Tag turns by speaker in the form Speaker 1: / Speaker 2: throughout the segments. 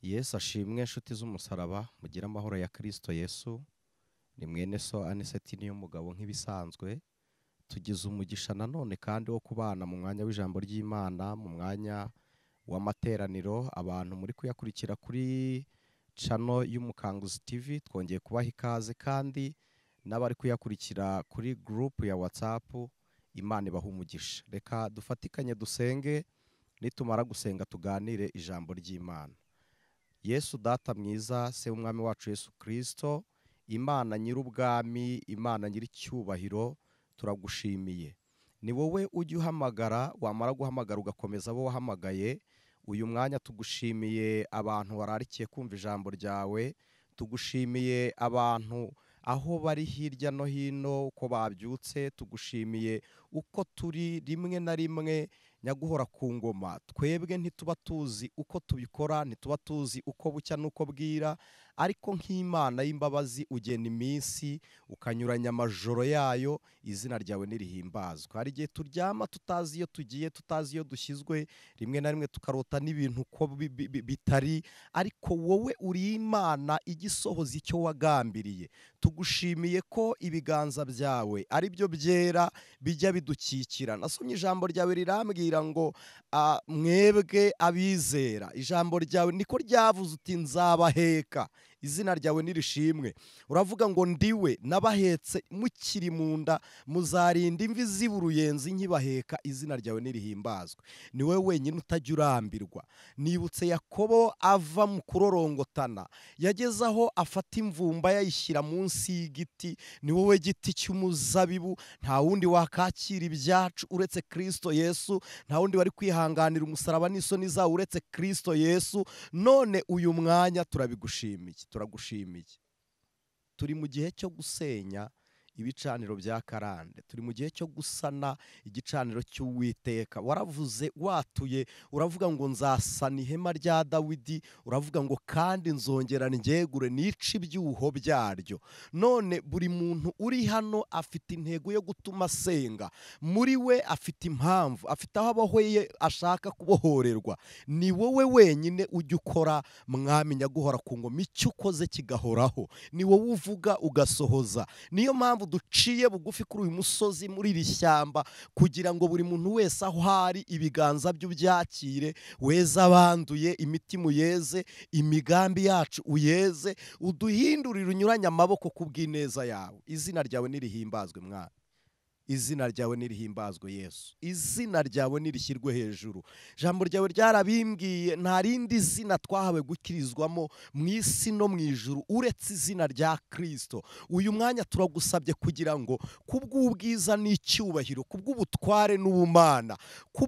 Speaker 1: Yesu ashimwe inshuti z'umusaraba mugira amahoro ya Kristo Yesu. Ni mwene so Anicet niyo mugabo nk'ibisanzwe. Tugize umugisha nanone kandi wo kubana mu mwanya w'ijambo ry'Imana, mu mwanya w'amateraniro. Abantu muri kuyakurikira kuri channel y'Umukanguzi TV twongeye kubaha ikaze, kandi n'abari kuyakurikira kuri group ya WhatsApp, Imana ibaha umugisha. Reka dufatikanye dusenge, nitumara gusenga tuganire ijambo ry'Imana. Yesu data mwiza, se umwami wacu Yesu Kristo, Imana nyir'ubwami, Imana nyir'icyubahiro, turagushimiye. Ni wowe ujya uhamagara, wamara guhamagara ugakomeza abo wahamagaye. Uyu mwanya tugushimiye abantu bararikiye kumva ijambo ryawe, tugushimiye abantu aho bari hirya no hino uko babyutse, tugushimiye uko turi rimwe na rimwe nyaguhora ku ngoma. Twebwe ntituba tuzi uko tubikora, ntituba tuzi uko bucya n'uko bwira, ariko nk'Imana y'imbabazi ugena iminsi ukanyuranya amajoro yayo. Izina ryawe nirihimbazwe. Hari igihe turyama tutazi iyo tugiye, tutazi iyo dushyizwe, rimwe na rimwe tukarota n'ibintu uko bitari, ariko wowe uri Imana igisohoza icyo wagambiriye. Tugushimiye ko ibiganza byawe ari byo byera bijya bidukikira. Nasomye ijambo ryawe rirambwira ngo mwebwe abizera, ijambo ryawe niko ryavuze uti nzabaheka. Izina ryawe nirishimwe. Uravuga ngo ndiwe nabahetse mukiri mu nda, muzarinda imvi z'uruyenzi nkibaheka. Izina ryawe nirihimbazwe. Ni wowe wenyine utajya urambirwa. Nibutse Yakobo ava mu kurorongotana, yageze aho afata imvumba yayishyira munsi y'igiti. Ni wowe giti cy'umuzabibu, nta wundi wakakira ibyacu uretse Kristo Yesu, nta wundi wari kwihanganira umusaraba n'isoni zawo uretse Kristo Yesu. None uyu mwanya turabigushimiye, turagushimiye. Turi mu gihe cyo gusenya ibicaniro bya karande, turi mu gihe cyo gusana igicaniro cy'Uwiteka. Waravuze watuye, uravuga ngo nzasana ihema rya Dawidi, uravuga ngo kandi nzongera njyegure nice ibyuho byaryo. None buri muntu uri hano afite intego yo gutuma asenga, muri we afite impamvu, afite aho abohoye ashaka kubohorerwa. Ni wowe wenyine ujya ukora mwami nyaguhora ku ngoma, icyo ukoze kigahoraho. Ni wowe uvuga ugasohoza. Niyo mpamvu duciye bugufi kuri uyu musozi, muri iri shyamba, kugira ngo buri muntu wese aho hari ibiganza bye ubyakire. Weza abanduye, imitima uyeze, imigambi yacu uyeze, uduhindurire unyuranye amaboko kubw'ineza yawe. Izina ryawe nirihimbazwe mwana. Izina ryawe nirihimbazwe Yesu. Izina ryawe nirishyirwe hejuru. Ijambo ryawe ryarabimbwiye nta rindi zina twahawe gukirizwamo mu isi no mu ijuru uretse izina rya Kristo. Uyu mwanya turagusabye kugira ngo kubw'ubwiza n'icyubahiro, kubw'ubutware n'ubumana,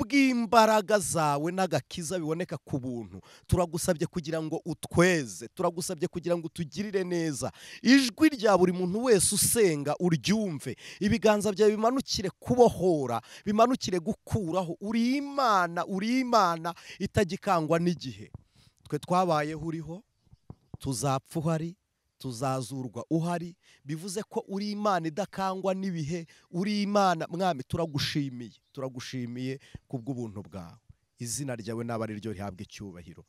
Speaker 1: kubw'imbaraga zawe n'agakiza biboneka ku buntu, turagusabye kugira ngo utweze, turagusabye kugira ngo utugirire neza. Ijwi rya buri muntu wese usenga uryumve, ibiganza byawe bimanukire kubohora, bimanukire gukuraho. Uri Imana, uri Imana itagikangwa n'igihe. Twe twabayeho uriho, tuzapfa uhari, tuzazurwa uhari. Bivuze ko uri Imana idakangwa n'ibihe. Uri Imana mwami, turagushimiye, turagushimiye kubw'ubuntu bwawe. Izina ryawe naba ari ryo rihabwa icyubahiro.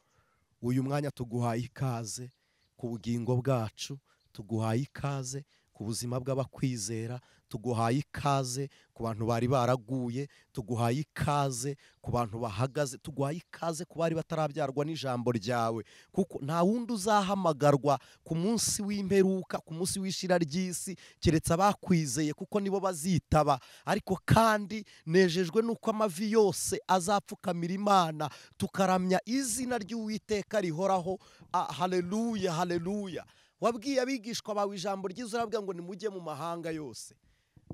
Speaker 1: Uyu mwanya tuguhaye ikaze ku bugingo bwacu, tuguhaye ikaze ku buzima bw'abakwizera, tuguhaye ikaze ku bantu bari baraguye, tuguhaye ikaze ku bantu bahagaze, tuguhaye ikaze ku bari batarabyarwa n'ijambo ryawe, kuko nta wundi uzahamagarwa ku munsi w'imperuka, ku munsi w'ishira ry'isi, keretse abakwizeye, kuko nibo bazitaba. Ariko kandi nejejwe nuko amavi yose azapfukamira Imana, tukaramya izina ry'Uwiteka rihoraho. Haleluya, haleluya. Wabwiye abigishwa bawe ijambo ryiza, urabwira ngo nimujye mu mahanga yose.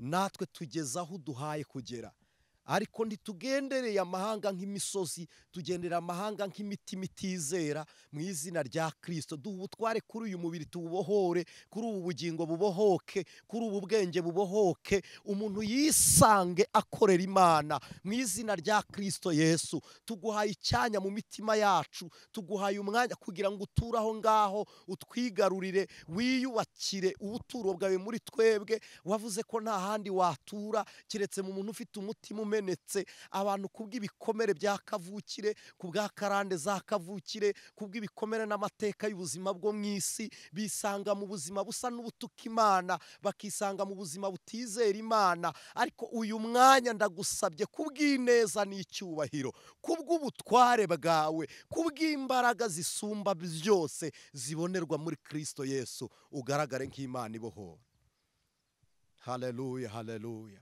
Speaker 1: Natwe tugeze aho duhaye kugera, ariko ntitugendereye amahanga nk'imisozi, tugendera amahanga nk'imitima itizera. Mu izina rya Kristo duha ubutware kuri uyu mubiri tuwubohore, kuri ubu bugingo bubohoke, kuri ubu bwenge bubohoke, umuntu yisange akorera Imana. Mu izina rya Kristo Yesu tuguhaye icyanya mu mitima yacu, tuguhaye umwanya kugira ngo uture aho ngaho, utwigarurire, wiyubakire ubuturo bwawe muri twebwe. Wavuze ko nta handi watura keretse mu muntu ufite umutima yamenetse, abantu kubw'ibikomere bya kavukire, kubwa karande za kavukire, kubw'ibikomere n'amateka y'ubuzima bwo mu isi, bisanga mu buzima busa n'ubutuka Imana, bakisanga mu buzima butizera Imana. Ariko uyu mwanya ndagusabye kubw'ineza n'icyubahiro, kubw'ubutware bwawe, kubw'imbaraga zisumba byose zibonerwa muri Kristo Yesu, ugaragare nk'Imana ibohora. Haleluya, haleluya.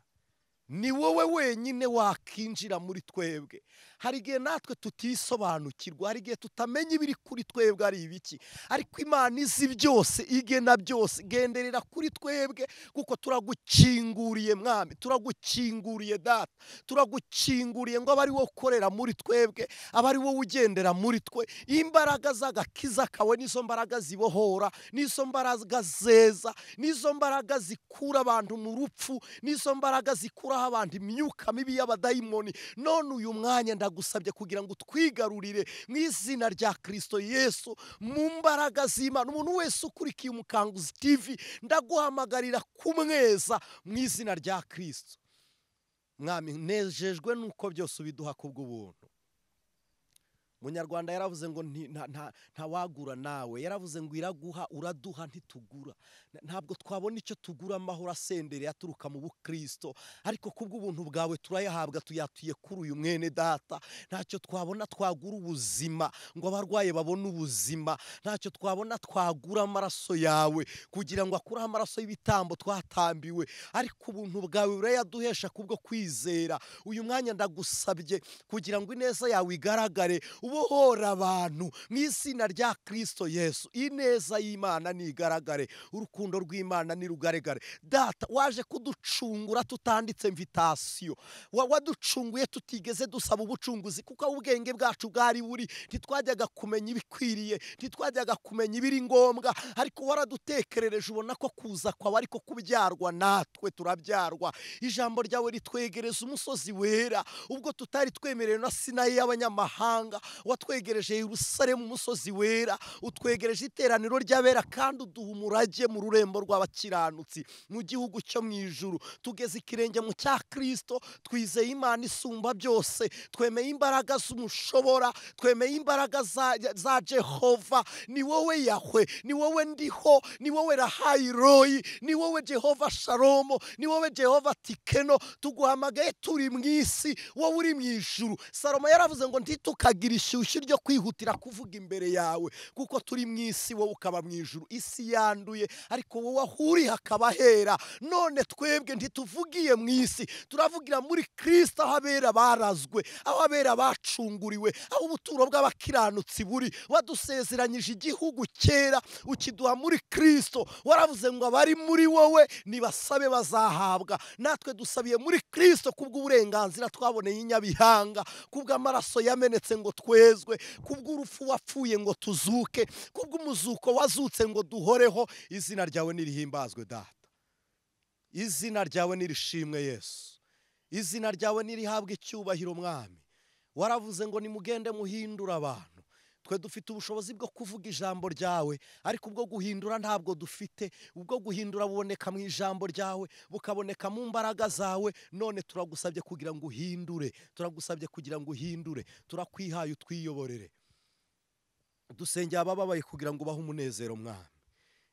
Speaker 1: Ni wowe wenyine wakinjira muri twebwe. Hari igihe natwe tutisobanukirwa, hari igihe tutamenya ibiri kuri twebwe ari ibiki, ariko Imana izi byose, igena byose. Genderera kuri twebwe kuko turagukinguriye Mwami, turagukinguriye Data, turagukinguriye ngo abari wo ukorera muri twebwe, abari wo ugendera muri twe. Imbaraga z'agakiza kawe nizo mbaraga zibohora, nizo mbaraga zeza, nizo mbaraga zikura abantu mu rupfu, nizo mbaraga zikuraho abantu imyuka mibi y'abadayimoni. None uyu mwanya ndagusabye kugira ngo twigarurire mu izina rya Kristo Yesu, mu mbaraga z'Imana. Umuntu wese ukurikiye Umukanguzi TV ndaguhamagarira kumweza mu izina rya Kristo. Mwami, nejejwe nuko byose ubiduha kubw'ubuntu. Munyarwanda yaravuze ngo nta wagura nawe, yaravuze ngo iraguha uraduha ntitugura. Ntabwo twabona icyo tugura amahoro asendereye aturuka mu Bukristo, ariko kubw'ubuntu bwawe turayahabwa, tuyatuye kuri uyu mwene Data. Ntacyo twabona twagura ubuzima ngo abarwaye babone ubuzima, ntacyo twabona twagura amaraso yawe kugira ngo akureho amaraso y'ibitambo twatambiwe, ariko ubuntu bwawe urayaduhesha kubwo kwizera. Uyu mwanya ndagusabye kugira ngo ineza yawe igaragare, ubohora abantu mu izina rya Kristo Yesu. Ineza y'Imana nigaragare, urukundo rw'Imana nirugaragare. Data, waje kuducungura tutanditse invitation, waducunguye tutigeze dusaba ubucunguzi, kuko ubwenge bwacu bwari buri, ntitwajyaga kumenya ibikwiriye, ntitwajyaga kumenya ibiri ngombwa, ariko waradutekerereje ubona ko kuza kwawe ariko kubyarwa natwe turabyarwa. Ijambo ryawe ritwegereza umusozi wera, ubwo tutari twemerewe na Sinayi y'abanyamahanga, watwegereje Yerusalemu umusozi wera, utwegereje iteraniro ry'abera, kandi uduha umurage mu rurembo rw'abakiranutsi mu gihugu cyo mu ijuru. Tugeze ikirenge mu cya Kristo, twizeye Imana isumba byose, twemeye imbaraga z'umushobora, twemeye imbaraga za Jehova. Ni wowe Yahwe, ni wowe ndiho, ni wowe Rahayi Royi, ni wowe Jehova Shalomo, ni wowe Jehova Tikeno. Tuguhamagaye turi mu isi, wowe uri mu ijuru. Salomo yaravuze ngo ntitukagira ishyushyu ryo kwihutira kuvuga imbere yawe, kuko turi mu isi, wowe ukaba mu ijuru. Isi yanduye, ariko wowe aho uri hakaba hera. None twebwe ntituvugiye mu isi, turavugira muri Kristo, aho abera barazwe, aho abera bacunguriwe, aho ubuturo bw'abakiranutsi buri. Wadusezeranyije igihugu cyera, ukiduha muri Kristo. Waravuze ngo abari muri wowe nibasabe bazahabwa. Natwe dusabiye muri Kristo kubw'uburenganzira twaboneye inyabihanga, kubw'amaraso yamenetse ngo twezwe, kubw'urupfu wapfuye ngo tuzuke, kubw'umuzuko wazutse ngo duhoreho. Izina ryawe nirihimbazwe Data, izina ryawe nirishimwe Yesu, izina ryawe nirihabwe icyubahiro Mwami. Waravuze ngo nimugende muhindura abantu. Twe dufite ubushobozi bwo kuvuga ijambo ryawe, ariko ubwo guhindura ntabwo dufite. Ubwo guhindura buboneka mu ijambo ryawe, bukaboneka mu mbaraga zawe. None turagusabye kugira ngo uhindure, turagusabye kugira ngo uhindure. Turakwihaye utwiyoborere. Dusengera abababaye kugira ngo ubahe umunezero Mwami.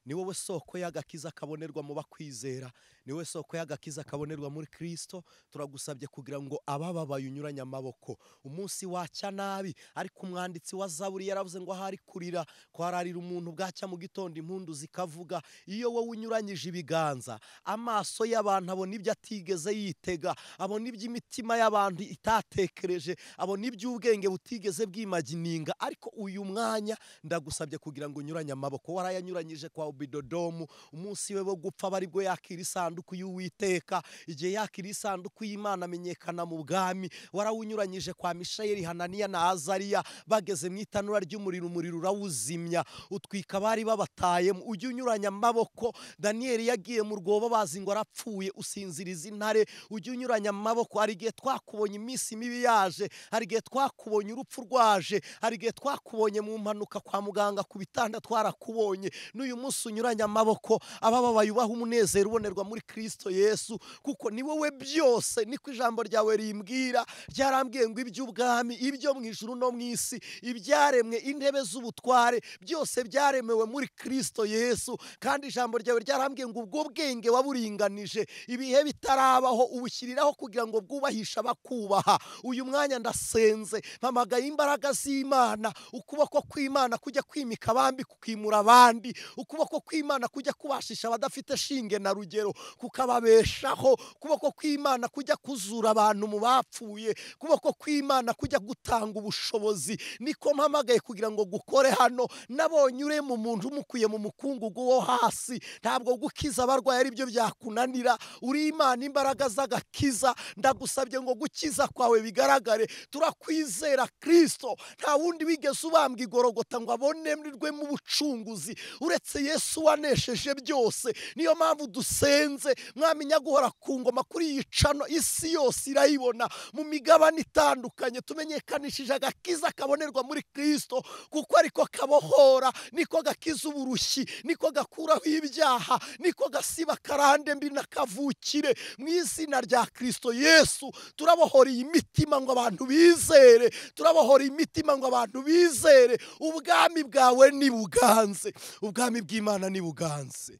Speaker 1: Ni wowe soko y'agakiza kabonerwa mu bakwizera, ni wowe soko y'agakiza kabonerwa muri Kristo. Turagusabye kugira ngo abababaye unyuranye amaboko. Umunsi wacya nabi, ariko umwanditsi wa Zaburi yaravuze ngo ahari kurira kwararira umuntu, bwacya mu gitondo impundu zikavuga. Iyo wowe unyuranyije ibiganza, amaso y'abantu abona ibyo atigeze yitega, abona iby'imitima y'abantu itatekereje, abona iby'ubwenge butigeze bwimagininga. Ariko uyu mwanya ndagusabye kugira ngo unyuranye amaboko. Warayanyuranyije kwa Obededomu, umunsi we wo gupfa bari bwo yakira isanduku y'Uwiteka. Igihe yakira isanduku y'Imana amenyekana mu bwami, warawunyuranyije kwa Mishayeli, Hananiya na Azariya. Bageze mu itanura ry'umuriro, umuriro urawuzimya, utwika bari babatayemo. Ujye unyuranya amaboko. Daniyeli yagiye mu rwobo bazi ngo arapfuye, usinziriza intare. Ujye unyuranya amaboko. Hari igihe twakubonye iminsi mibi yaje, hari igihe twakubonye urupfu rwaje, hari igihe twakubonye mu mpanuka kwa muganga ku bitanda twarakubonye. N'uyu munsi Yesu unyuranye amaboko, abababaye ubaha umunezero ubonerwa muri Kristo Yesu, kuko ni wowe byose. Niko ijambo ryawe rimbwira, ryarambwiye ngo iby'ubwami, ibyo mu ijuru no mu isi, ibyaremwe, intebe z'ubutware, byose byaremewe muri Kristo Yesu. Kandi ijambo ryawe ryarambwiye ngo ubwo bwenge waburinganije ibihe bitarabaho, ubushyiriraho kugira ngo bwubahishe abakubaha. Uyu mwanya ndasenze, mpamagaye imbaraga z'Imana, ukuboko kw'Imana kujya kwimika abambi kukimura abandi, ukuboko kw'Imana kujya kubashisha abadafite shinge na rugero kukababeshaho, ukuboko kw'Imana kujya kuzura abantu mu bapfuye, ukuboko kw'Imana kujya gutanga ubushobozi. Niko mpamagaye kugira ngo gukore hano. Nabonye ure mu muntu umukuye mu mukungugu wo hasi, ntabwo gukiza abarwayi ari byo byakunanira. Uri Imana imbaraga z'agakiza, ndagusabye ngo gukiza kwawe bigaragare. Turakwizera Kristo, nta wundi wigeze ubambwa igorogota ngo abonerwe mu bucunguzi uretse Yesu wanesheje byose. Niyo mpamvu dusenze, mwamenya guhora ku ngoma kuri iyi cano, isi yose irayibona mu migabane itandukanye. Tumenyekanishije agakiza kabonerwa muri Kristo, kuko ariko kabohora, niko gakiza uburushyi, niko gakuraho ibyaha, niko gasiba karande mbi na kavukire. Mu izina rya Kristo Yesu turabohora iyi mitima ngo abantu bizere, turabohora imitima ngo abantu bizere. Ubwami bwawe nibuganze, ubwami bw'Imana nibuganze,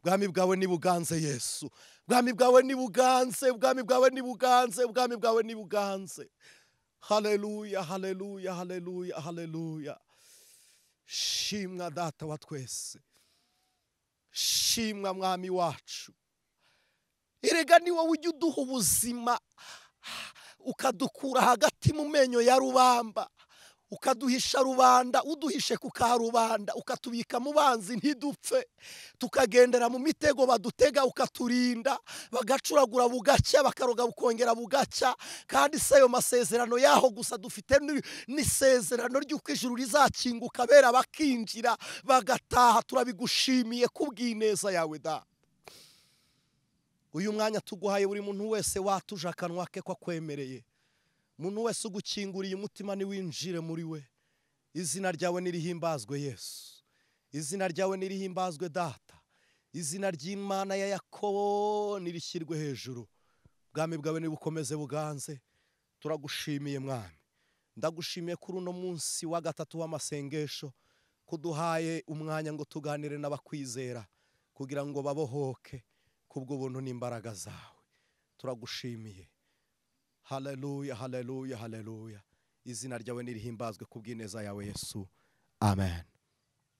Speaker 1: ubwami bwawe nibuganze Yesu, ubwami bwawe nibuganze, ubwami bwawe nibuganze, ubwami bwawe nibuganze. Haleluya, haleluya, haleluya, haleluya. Shimwa Data wa twese, shimwa Mwami wacu. Erega ni wowe ujya uduha ubuzima, ukadukura hagati mu menyo ya rubamba, ukaduhisha rubanda, uduhishe ku karubanda, ukatubika mu banzi ntidupfe, tukagendera mu mitego badutega, ukaturinda, bagacuragura bugacya, bakaroga bukongera bugacya. Kandi se ayo masezerano yaho gusa dufite n'isezerano ry'uko ijuru rizakinguka, bera bakinjira bagataha. Turabigushimiye kubw'ineza yawe da. Uyu mwanya tuguhaye buri muntu wese watuje akanwa ke ko akwemereye, umuntu wese ugukinguriye umutima niwinjire muri we. Izina ryawe nirihimbazwe Yesu, izina ryawe nirihimbazwe Data, izina ry'Imana ya Yakobo nirishyirwe hejuru. Ubwami bwawe nibukomeze buganze. Turagushimiye Mwami, ndagushimiye kuri uno munsi wa gatatu w'amasengesho, kuduhaye umwanya ngo tuganire n'abakwizera kugira ngo babohoke kubwo buntu n'imbaraga zawe. Turagushimiye. Haleluya, haleluya, haleluya. Izina ryawe nirihimbazwe kubw'ineza yawe Yesu. Amen.